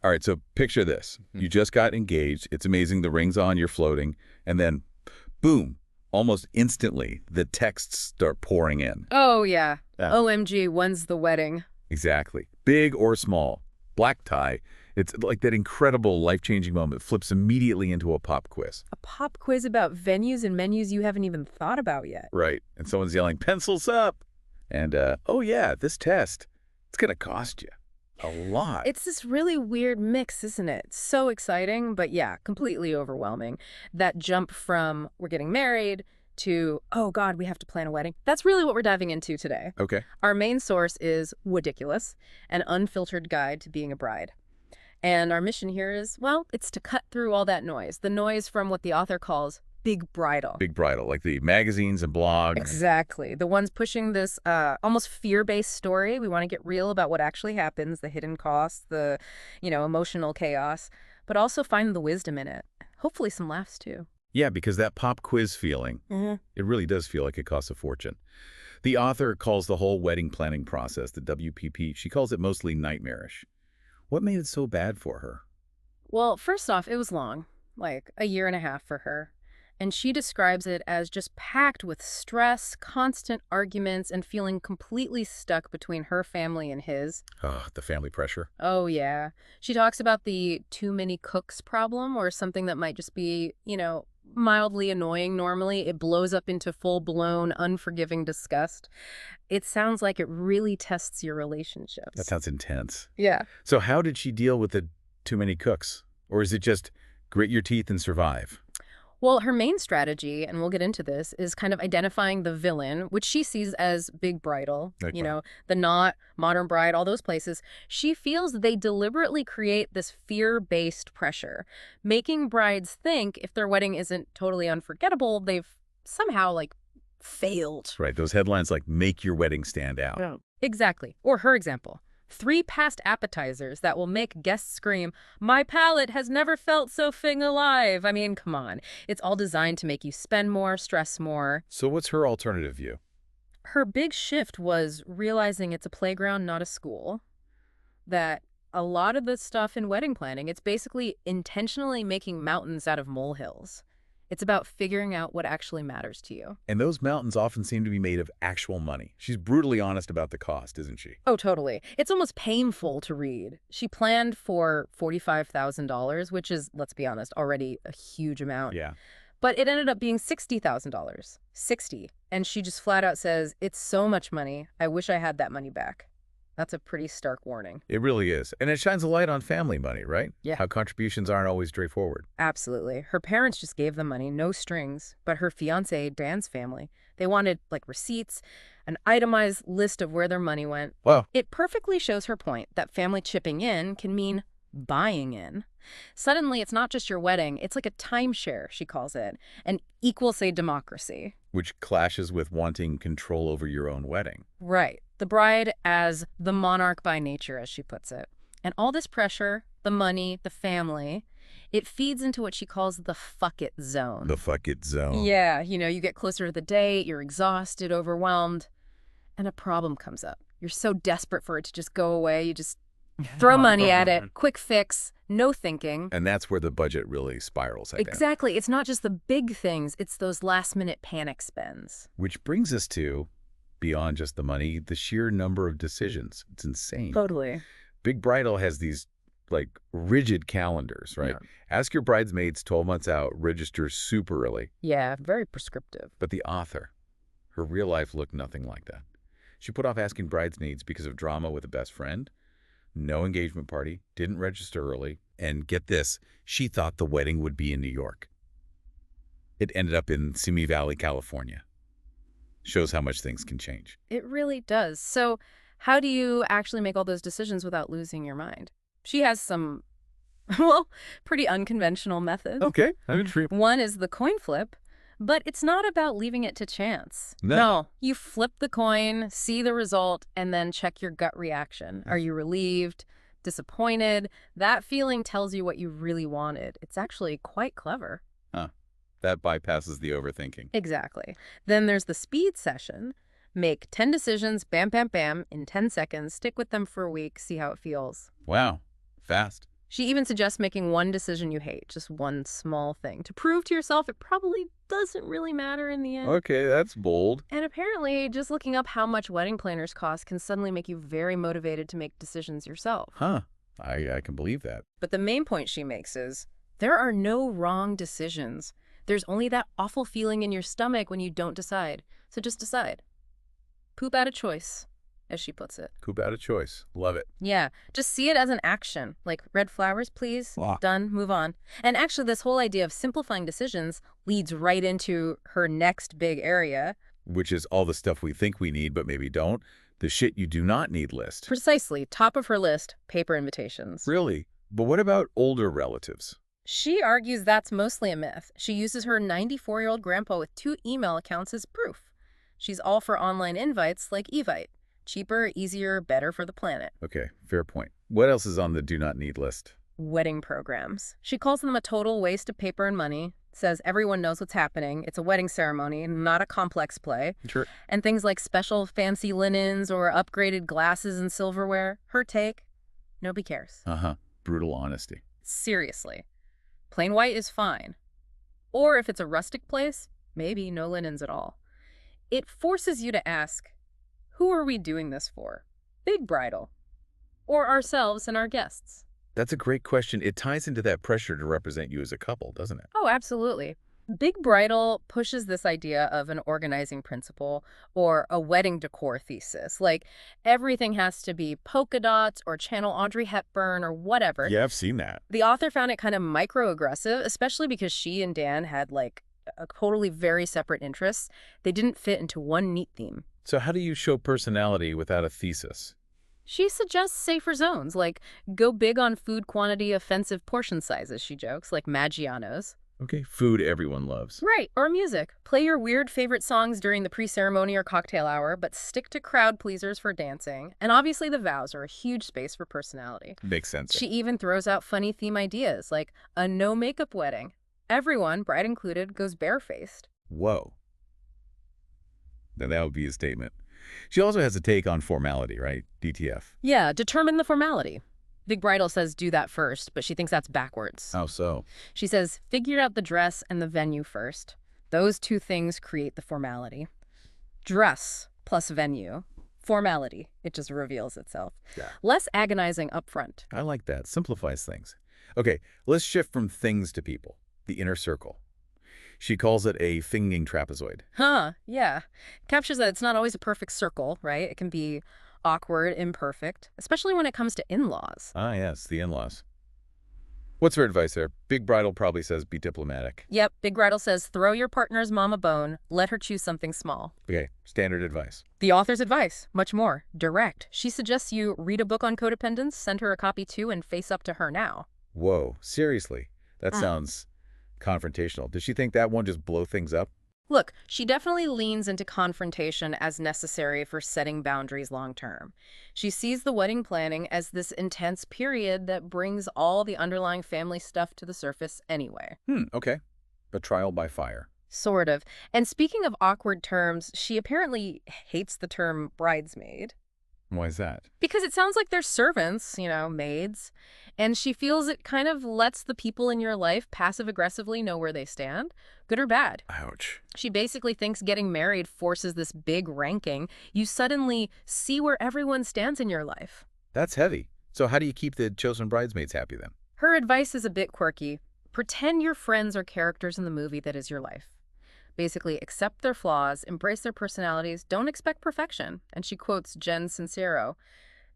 All right, so picture this. You just got engaged. It's amazing. The ring's on, you're floating. And then, boom, almost instantly, the texts start pouring in. Oh, yeah. Yeah. OMG, when's the wedding? Exactly. Big or small. Black tie. It's like that incredible life-changing moment flips immediately into a pop quiz. A pop quiz about venues and menus you haven't even thought about yet. Right. And someone's yelling, pencils up. And, oh yeah, this test, it's going to cost you a lot. It's this really weird mix, isn't it? So exciting, but yeah, completely overwhelming. That jump from we're getting married to, oh God, we have to plan a wedding. That's really what we're diving into today. Okay. Our main source is Weddiculous, an unfiltered guide to being a bride. And our mission here is, well, it's to cut through all that noise. The noise from what the author calls Big Bridal. Big Bridal, like the magazines and blogs. Exactly. The ones pushing this almost fear-based story. We want to get real about what actually happens, the hidden costs, the, emotional chaos, but also find the wisdom in it. Hopefully some laughs too. Yeah, because that pop quiz feeling, it really does feel like it costs a fortune. The author calls the whole wedding planning process, the WPP, she calls it mostly nightmarish. What made it so bad for her? Well, first off, it was long, like a year and a half for her. And she describes it as just packed with stress, constant arguments, and feeling completely stuck between her family and his. Oh, the family pressure. Oh, yeah. She talks about the too many cooks problem, or something that might just be, mildly annoying normally. It blows up into full-blown, unforgiving disgust. It sounds like it really tests your relationships. That sounds intense. Yeah. So how did she deal with the too many cooks? Or is it just grit your teeth and survive? Well, her main strategy, and we'll get into this, is kind of identifying the villain, which she sees as Big Bridal, the Knot, Modern Bride, all those places. She feels they deliberately create this fear-based pressure, making brides think if their wedding isn't totally unforgettable, they've somehow, failed. Right, those headlines like, make your wedding stand out. Yeah. Exactly. Or her example. 3 past appetizers that will make guests scream, "My palate has never felt so alive." I mean, come on. It's all designed to make you spend more, stress more. So what's her alternative view? Her big shift was realizing it's a playground, not a school. That a lot of the stuff in wedding planning, it's basically intentionally making mountains out of molehills. It's about figuring out what actually matters to you. And those mountains often seem to be made of actual money. She's brutally honest about the cost, isn't she? Oh, totally. It's almost painful to read. She planned for $45,000, which is, let's be honest, already a huge amount. Yeah. But it ended up being $60,000. 60. And she just flat out says, it's so much money. I wish I had that money back. That's a pretty stark warning. It really is. And it shines a light on family money, right? Yeah. How contributions aren't always straightforward. Absolutely. Her parents just gave the money, no strings. But her fiancé, Dan's family, they wanted, receipts, an itemized list of where their money went. Wow. It perfectly shows her point that family chipping in can mean buying in. Suddenly, it's not just your wedding. It's like a timeshare, she calls it, an equal, say, democracy. Which clashes with wanting control over your own wedding. Right. The bride as the monarch by nature, as she puts it. And all this pressure, the money, the family, it feeds into what she calls the fuck it zone. The fuck it zone. Yeah, you get closer to the date, you're exhausted, overwhelmed, and a problem comes up. You're so desperate for it to just go away, you just throw money at it, quick fix, no thinking. And that's where the budget really spirals, I think. Exactly. It's not just the big things, it's those last-minute panic spends. Which brings us to, beyond just the money, the sheer number of decisions. It's insane. Totally. Big Bridal has these, rigid calendars, right? Yeah. Ask your bridesmaids 12 months out, register super early. Yeah, very prescriptive. But the author, her real life looked nothing like that. She put off asking bridesmaids because of drama with a best friend, no engagement party, didn't register early, and get this, she thought the wedding would be in New York. It ended up in Simi Valley, California. Shows how much things can change. It really does. So how do you actually make all those decisions without losing your mind? She has some, pretty unconventional methods. Okay, I'm intrigued. One is the coin flip, but it's not about leaving it to chance. No. You flip the coin, see the result, and then check your gut reaction. Are you relieved, disappointed? That feeling tells you what you really wanted. It's actually quite clever. Huh. That bypasses the overthinking. Exactly. Then there's the speed session. Make 10 decisions, bam, bam, bam, in 10 seconds. Stick with them for a week, see how it feels. Wow. Fast. She even suggests making one decision you hate, just one small thing, to prove to yourself it probably doesn't really matter in the end. Okay, that's bold. And apparently, just looking up how much wedding planners cost can suddenly make you very motivated to make decisions yourself. Huh. I can believe that. But the main point she makes is, there are no wrong decisions. There's only that awful feeling in your stomach when you don't decide. So just decide. Poop out a choice, as she puts it. Poop out a choice. Love it. Yeah, just see it as an action. Like, red flowers, please. Wow. Done, move on. And actually, this whole idea of simplifying decisions leads right into her next big area. Which is all the stuff we think we need but maybe don't. The shit you do not need list. Precisely. Top of her list, paper invitations. Really? But what about older relatives? She argues that's mostly a myth. She uses her 94-year-old grandpa with 2 email accounts as proof. She's all for online invites like Evite. Cheaper, easier, better for the planet. Okay, fair point. What else is on the do not need list? Wedding programs. She calls them a total waste of paper and money, says everyone knows what's happening. It's a wedding ceremony, not a complex play. Sure. And things like special fancy linens or upgraded glasses and silverware. Her take, nobody cares. Uh-huh. Brutal honesty. Seriously. Plain white is fine. Or if it's a rustic place, maybe no linens at all. It forces you to ask, who are we doing this for? Big Bridal? Or ourselves and our guests? That's a great question. It ties into that pressure to represent you as a couple, doesn't it? Oh, absolutely. Big Bridal pushes this idea of an organizing principle or a wedding decor thesis. Like, everything has to be polka dots or channel Audrey Hepburn or whatever. Yeah, I've seen that. The author found it kind of microaggressive, especially because she and Dan had, like, a totally very separate interests. They didn't fit into one neat theme. So how do you show personality without a thesis? She suggests safer zones, like go big on food quantity, offensive portion sizes, she jokes, like Maggiano's. Okay, food everyone loves. Right, or music. Play your weird favorite songs during the pre-ceremony or cocktail hour, but stick to crowd pleasers for dancing. And obviously the vows are a huge space for personality. Makes sense. She even throws out funny theme ideas, like a no-makeup wedding. Everyone, bride included, goes barefaced. Whoa. Then that would be a statement. She also has a take on formality, right? DTF. Yeah, determine the formality. Big Bridal says do that first, but she thinks that's backwards. How so? She says figure out the dress and the venue first. Those 2 things create the formality. Dress plus venue. Formality. It just reveals itself. Yeah. Less agonizing up front. I like that. Simplifies things. Okay, let's shift from things to people. The inner circle. She calls it a finging trapezoid. Huh, yeah. Captures that it's not always a perfect circle, right? It can be awkward, imperfect, especially when it comes to in-laws. Ah, yes, the in-laws. What's her advice there? Big Bridal probably says be diplomatic. Yep, Big Bridal says throw your partner's mom a bone, let her choose something small. Okay, standard advice. The author's advice, much more, direct. She suggests you read a book on codependence, send her a copy too, and face up to her now. Whoa, seriously? That sounds confrontational. Does she think that won't just blow things up? Look, she definitely leans into confrontation as necessary for setting boundaries long term. She sees the wedding planning as this intense period that brings all the underlying family stuff to the surface anyway. Okay. A trial by fire. Sort of. And speaking of awkward terms, she apparently hates the term bridesmaid. Why is that? Because it sounds like they're servants, maids. And she feels it kind of lets the people in your life passive-aggressively know where they stand, good or bad. Ouch. She basically thinks getting married forces this big ranking. You suddenly see where everyone stands in your life. That's heavy. So how do you keep the chosen bridesmaids happy then? Her advice is a bit quirky. Pretend your friends are characters in the movie that is your life. Basically, accept their flaws, embrace their personalities, don't expect perfection. And she quotes Jen Sincero,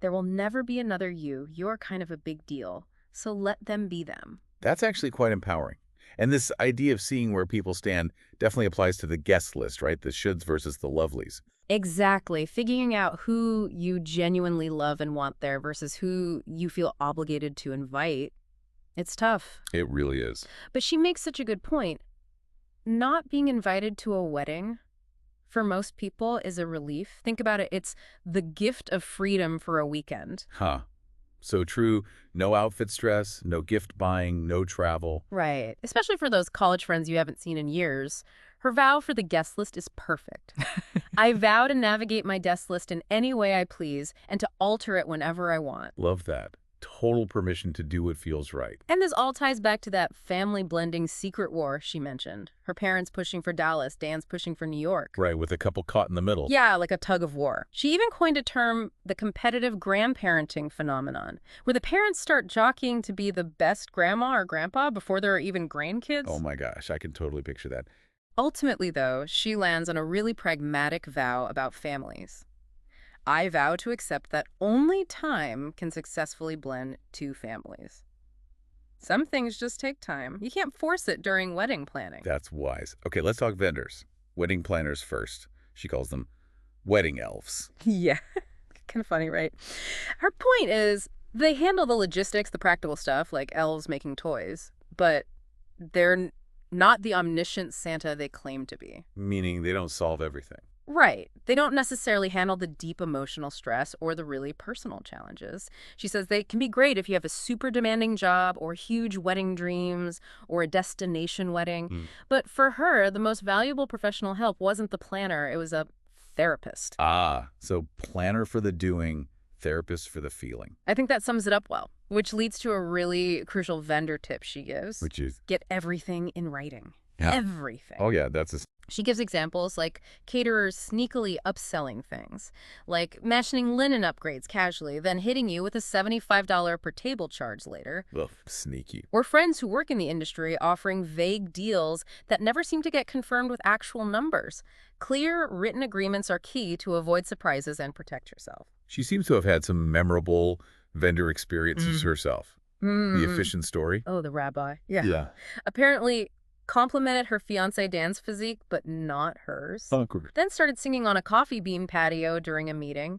"There will never be another you. You're kind of a big deal. So let them be them." That's actually quite empowering. And this idea of seeing where people stand definitely applies to the guest list, right? The shoulds versus the lovelies. Exactly. Figuring out who you genuinely love and want there versus who you feel obligated to invite. It's tough. It really is. But she makes such a good point. Not being invited to a wedding, for most people, is a relief. Think about it. It's the gift of freedom for a weekend. Huh. So true. No outfit stress, no gift buying, no travel. Right. Especially for those college friends you haven't seen in years. Her vow for the guest list is perfect. I vow to navigate my guest list in any way I please and to alter it whenever I want. Love that. total permission to do what feels right. And this all ties back to that family blending secret war she mentioned. Her parents pushing for Dallas, Dan's pushing for New York. Right, with a couple caught in the middle. Yeah, like a tug of war. She even coined a term, the competitive grandparenting phenomenon, where the parents start jockeying to be the best grandma or grandpa before there are even grandkids. Oh my gosh, I can totally picture that. Ultimately, though, she lands on a really pragmatic vow about families. I vow to accept that only time can successfully blend two families. Some things just take time. You can't force it during wedding planning. That's wise. Okay, let's talk vendors. Wedding planners first. She calls them wedding elves. Yeah, kind of funny, right? Her point is they handle the logistics, the practical stuff, like elves making toys, but they're not the omniscient Santa they claim to be. Meaning they don't solve everything. Right. They don't necessarily handle the deep emotional stress or the really personal challenges. She says they can be great if you have a super demanding job or huge wedding dreams or a destination wedding. But for her, the most valuable professional help wasn't the planner. It was a therapist. Ah, so planner for the doing, therapist for the feeling. I think that sums it up well, which leads to a really crucial vendor tip she gives. Which is? Get everything in writing. Yeah. Everything. Oh, yeah, that's a... She gives examples like caterers sneakily upselling things, like mentioning linen upgrades casually, then hitting you with a $75 per table charge later. Ugh, sneaky. Or friends who work in the industry offering vague deals that never seem to get confirmed with actual numbers. Clear, written agreements are key to avoid surprises and protect yourself. She seems to have had some memorable vendor experiences herself. The efficient story. Oh, the rabbi. Yeah. Yeah. Apparently complimented her fiancé Dan's physique, but not hers. Awkward. Then started singing on a coffee bean patio during a meeting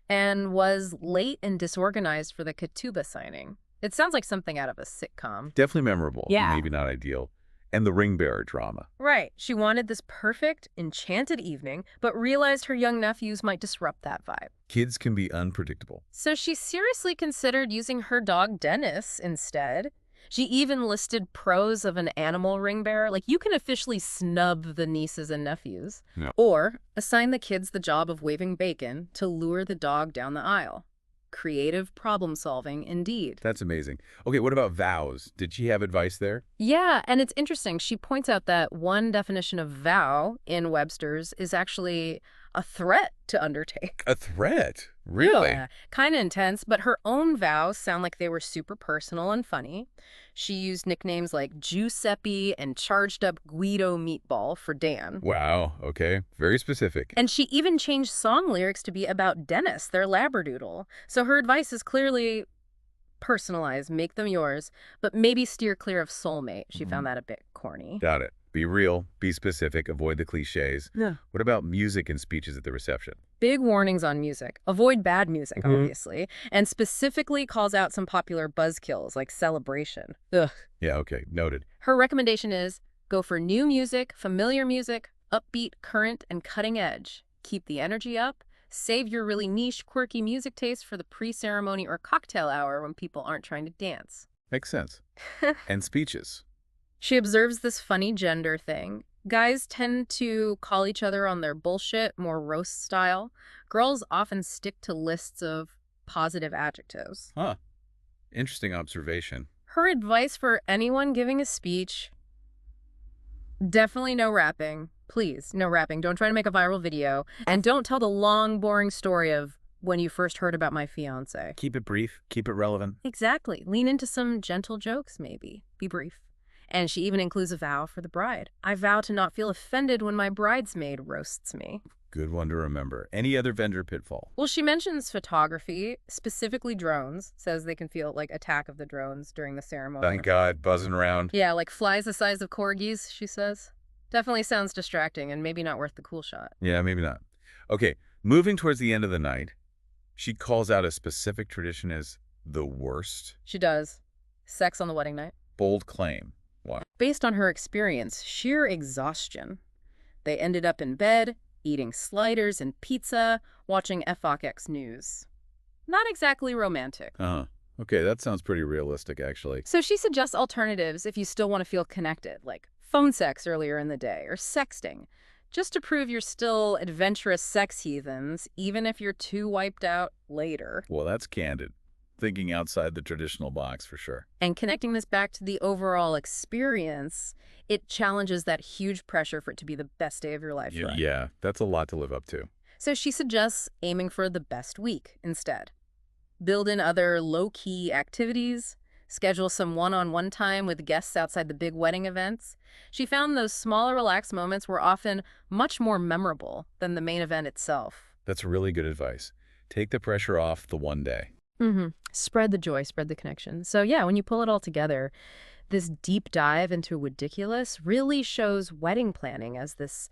and was late and disorganized for the ketubah signing. It sounds like something out of a sitcom. Definitely memorable. Yeah. Maybe not ideal. And the ring bearer drama. Right. She wanted this perfect, enchanted evening, but realized her young nephews might disrupt that vibe. Kids can be unpredictable. So she seriously considered using her dog Dennis instead. She even listed pros of an animal ring bearer, like you can officially snub the nieces and nephews, or assign the kids the job of waving bacon to lure the dog down the aisle. Creative problem solving indeed. That's amazing. Okay, what about vows? Did she have advice there? Yeah, and it's interesting. She points out that one definition of vow in Webster's is actually a threat to undertake. A threat? Really? Yeah, kind of intense, but her own vows sound like they were super personal and funny. She used nicknames like Giuseppe and charged up Guido Meatball for Dan. Wow, okay. Very specific. And she even changed song lyrics to be about Dennis, their Labradoodle. So her advice is clearly personalized, make them yours, but maybe steer clear of soulmate. She found that a bit corny. Got it. Be real, be specific, avoid the cliches. Yeah. What about music and speeches at the reception? Big warnings on music. Avoid bad music, obviously, and specifically calls out some popular buzzkills like celebration. Ugh. Yeah, okay. Noted. Her recommendation is go for new music, familiar music, upbeat, current, and cutting edge. Keep the energy up. Save your really niche, quirky music taste for the pre-ceremony or cocktail hour when people aren't trying to dance. Makes sense. And speeches. She observes this funny gender thing. Guys tend to call each other on their bullshit, more roast style. Girls often stick to lists of positive adjectives. Huh. Interesting observation. Her advice for anyone giving a speech, definitely no rapping. Please, no rapping. Don't try to make a viral video. And don't tell the long, boring story of when you first heard about my fiancé. Keep it brief. Keep it relevant. Exactly. Lean into some gentle jokes, maybe. Be brief. And she even includes a vow for the bride. I vow to not feel offended when my bridesmaid roasts me. Good one to remember. Any other vendor pitfall? Well, she mentions photography, specifically drones, says they can feel like attack of the drones during the ceremony. Thank God, buzzing around. Yeah, like flies the size of corgis, she says. Definitely sounds distracting and maybe not worth the cool shot. Yeah, maybe not. Okay, moving towards the end of the night, she calls out a specific tradition as the worst. She does. Sex on the wedding night. Bold claim. Why? Based on her experience, sheer exhaustion. They ended up in bed, eating sliders and pizza, watching FOX News. Not exactly romantic. Uh-huh. Okay, that sounds pretty realistic, actually. So she suggests alternatives if you still want to feel connected, like phone sex earlier in the day or sexting, just to prove you're still adventurous sex heathens, even if you're too wiped out later. Well, that's candid. Thinking outside the traditional box, for sure. And connecting this back to the overall experience, it challenges that huge pressure for it to be the best day of your life. Right? Yeah, that's a lot to live up to. So she suggests aiming for the best week instead. Build in other low-key activities, schedule some one-on-one time with guests outside the big wedding events. She found those smaller, relaxed moments were often much more memorable than the main event itself. That's really good advice. Take the pressure off the one day. Spread the joy, spread the connection. So yeah, when you pull it all together, this deep dive into Weddiculous really shows wedding planning as this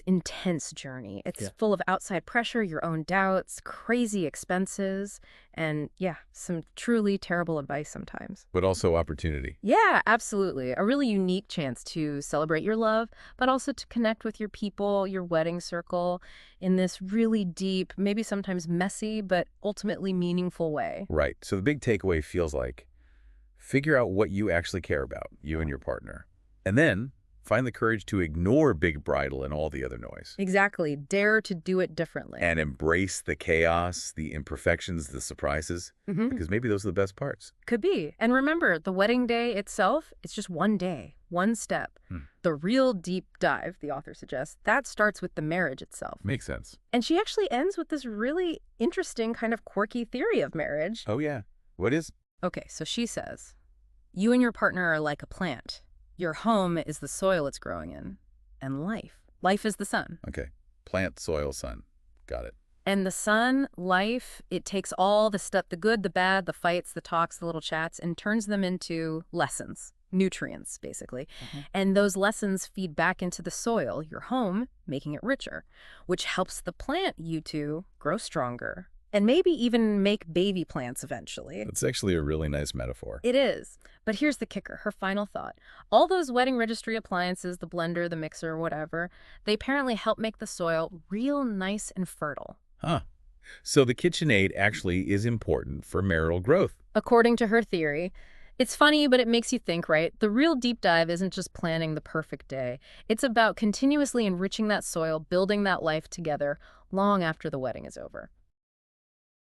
intense journey. It's full of outside pressure, your own doubts, crazy expenses, and yeah, some truly terrible advice sometimes. But also opportunity. Yeah, absolutely. A really unique chance to celebrate your love, but also to connect with your people, your wedding circle, in this really deep, maybe sometimes messy, but ultimately meaningful way. Right. So the big takeaway feels like figure out what you actually care about, you and your partner. And then find the courage to ignore Big Bridal and all the other noise. Exactly. Dare to do it differently. And embrace the chaos, the imperfections, the surprises, because maybe those are the best parts. Could be. And remember, the wedding day itself, it's just one day, one step. The real deep dive, the author suggests, that starts with the marriage itself. Makes sense. And she actually ends with this really interesting kind of quirky theory of marriage. Oh, yeah. What is? Okay, so she says, you and your partner are like a plant. Your home is the soil it's growing in, and life is the sun. Okay. Plant, soil, sun. Got it. And the sun, life, it takes all the stuff, the good, the bad, the fights, the talks, the little chats, and turns them into lessons, nutrients, basically. And those lessons feed back into the soil, your home, making it richer, which helps the plant, you two, grow stronger. And maybe even make baby plants eventually. That's actually a really nice metaphor. It is. But here's the kicker, her final thought. All those wedding registry appliances, the blender, the mixer, whatever, they apparently help make the soil real nice and fertile. Huh. So the KitchenAid actually is important for marital growth. According to her theory. It's funny, but it makes you think, right? The real deep dive isn't just planning the perfect day. It's about continuously enriching that soil, building that life together long after the wedding is over.